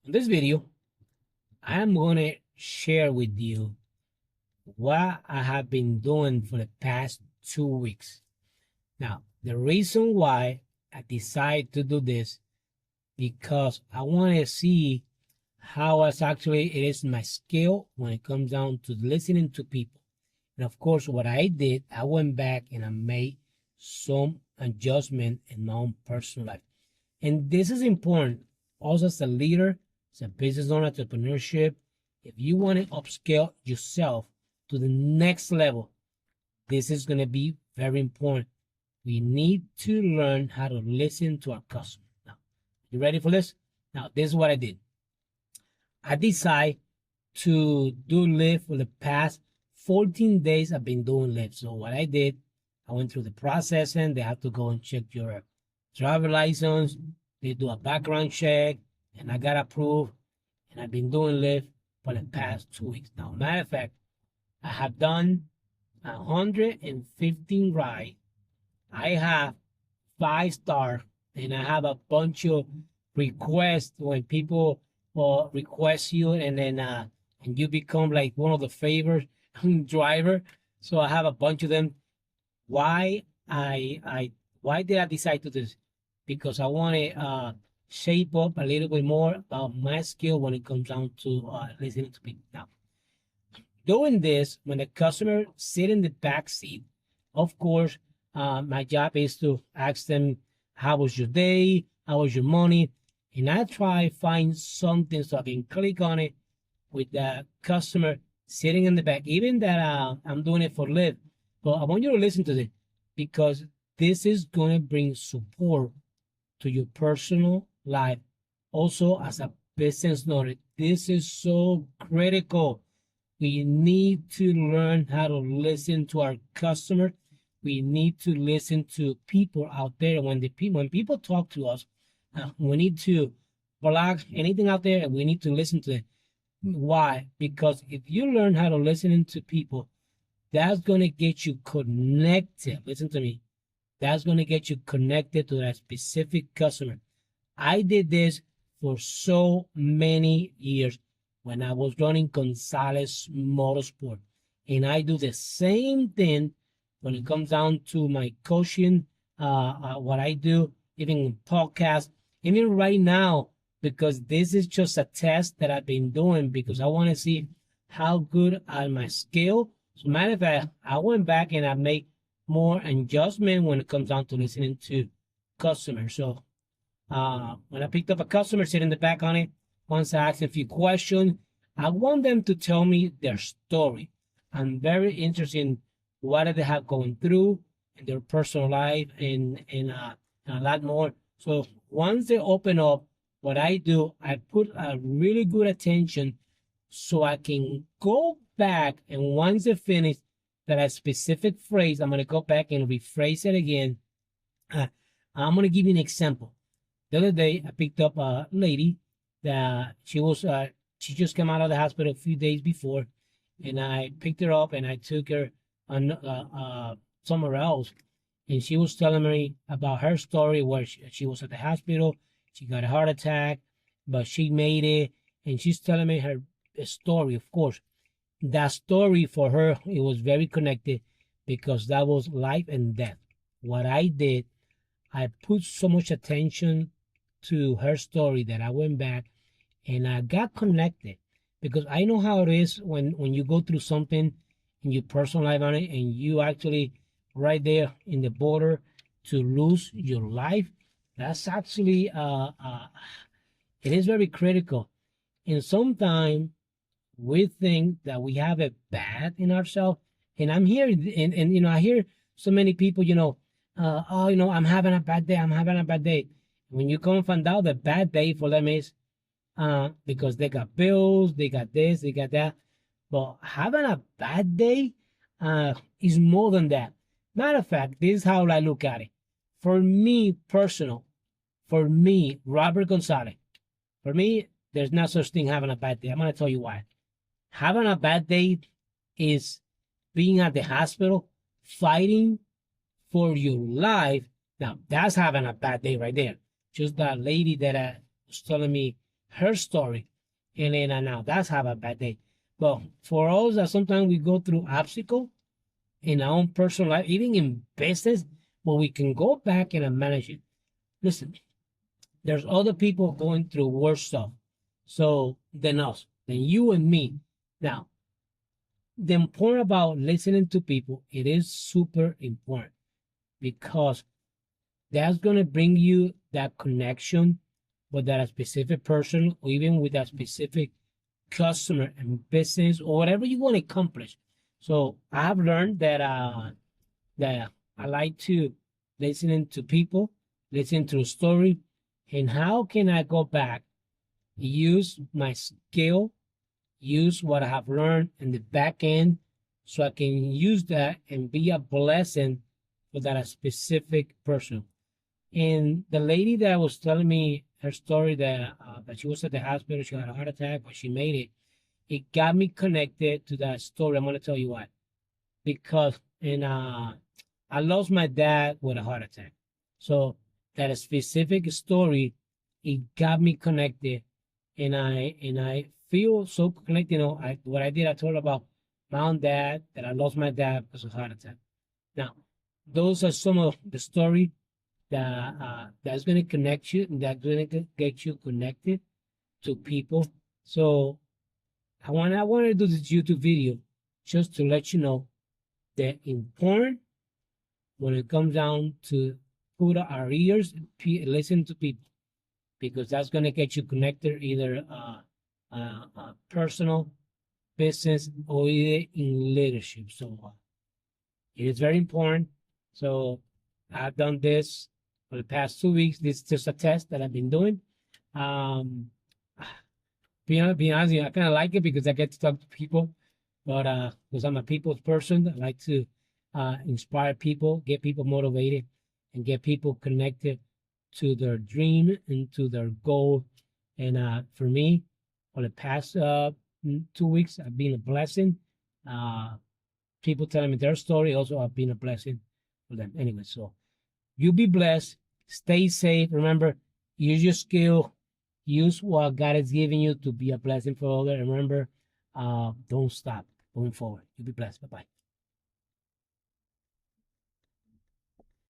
In this video, I'm going to share with you what I have been doing for the past 2 weeks. Now, the reason why I decided to do this because I want to see how it is my skill when it comes down to listening to people. And of course, what I did, I went back and I made some adjustment in my own personal life. And this is important also as a leader, as a business owner, entrepreneurship. If you want to upscale yourself to the next level, this is going to be very important. We need to learn how to listen to our customers. Now, you ready for this? Now, this is what I did. I decided to do Lyft for the past 14 days. I've been doing Lyft. So what I did, I went through the process and they have to go and check your driver license. They do a background check and I got approved. And I've been doing Lyft for the past 2 weeks. Now, matter of fact, I have done 115 rides. I have 5 stars, and I have a bunch of requests when people request you, and then and you become like one of the favorite driver. So I have a bunch of them. Why why did I decide to do this? Because I want to shape up a little bit more about my skill when it comes down to listening to people. Now, doing this when the customer sit in the back seat, of course, my job is to ask them, how was your day? How was your money? And I try to find something so I can click on it with the customer sitting in the back. Even that I'm doing it for Lyft. But I want you to listen to this because this is going to bring support to your personal life. Also, as a business owner, this is so critical. We need to learn how to listen to our customer. We need to listen to people out there. When people talk to us, we need to block anything out there and we need to listen to it. Why? Because if you learn how to listen to people, that's going to get you connected. Listen to me. That's going to get you connected to that specific customer. I did this for so many years when I was running Gonzalez Motorsport. And I do the same thing when it comes down to my coaching, what I do, even in podcasts, even right now, because this is just a test that I've been doing because I want to see how good are my skill. So matter of fact, I went back and I made more adjustment when it comes down to listening to customers. So when I picked up a customer sitting in the back on it, once I asked a few questions, I want them to tell me their story. I'm very interested in what they have going through in their personal life and a lot more. So once they open up, what I do, I put a really good attention so I can go back and once they finish that specific phrase, I'm going to go back and rephrase it again. I'm going to give you an example. The other day, I picked up a lady that she just came out of the hospital a few days before, and I picked her up and I took her somewhere else, and she was telling me about her story where she was at the hospital. She got a heart attack, but she made it, and she's telling me her story. Of course, that story for her, it was very connected because that was life and death. What I did, I put so much attention to her story that I went back and I got connected because I know how it is when you go through something in your personal life on it and you actually right there in the border to lose your life. That's actually it is very critical. And sometimes we think that we have it bad in ourselves. And I'm here and I hear so many people, I'm having a bad day. I'm having a bad day. When you come and find out the bad day for them is because they got bills, they got this, they got that. But having a bad day is more than that. Matter of fact, this is how I look at it. For me, Robert Gonzalez, for me, there's no such thing having a bad day. I'm going to tell you why. Having a bad day is being at the hospital, fighting for your life. Now, that's having a bad day right there. Just that lady that was telling me her story, and then now that's have a bad day. But for us that sometimes we go through obstacle in our own personal life, even in business, but we can go back and manage it. Listen, there's other people going through worse stuff, so than us, than you and me. Now, the important about listening to people, it is super important because that's gonna bring you that connection with that specific person, or even with that specific customer and business, or whatever you want to accomplish. So I've learned that I like to listening to people, listen to a story, and how can I go back, use my skill, use what I have learned in the back end, so I can use that and be a blessing for that specific person. And the lady that was telling me her story that she was at the hospital, she had a heart attack, but she made it. It got me connected to that story. I'm gonna tell you why. Because I lost my dad with a heart attack. So that specific story, it got me connected, and I feel so connected. What I did, I told her about mom, dad, that I lost my dad because of a heart attack. Now, those are some of the story that's gonna connect you, and that's gonna get you connected to people. So I want to do this YouTube video just to let you know that important when it comes down to put our ears, listen to people, because that's going to get you connected either personal, business, or either in leadership. So it is very important. So I've done this for the past 2 weeks. This is just a test that I've been doing. Um, be honest, I kind of like it because I get to talk to people, but because I'm a people's person, I like to inspire people, get people motivated, and get people connected to their dream and to their goal. And for me, for the past 2 weeks, I've been a blessing. Uh, People telling me their story also have been a blessing for them. Anyway, so you be blessed, stay safe. Remember, use your skill, use what God is giving you to be a blessing for others. Remember, don't stop going forward. You be blessed. Bye bye.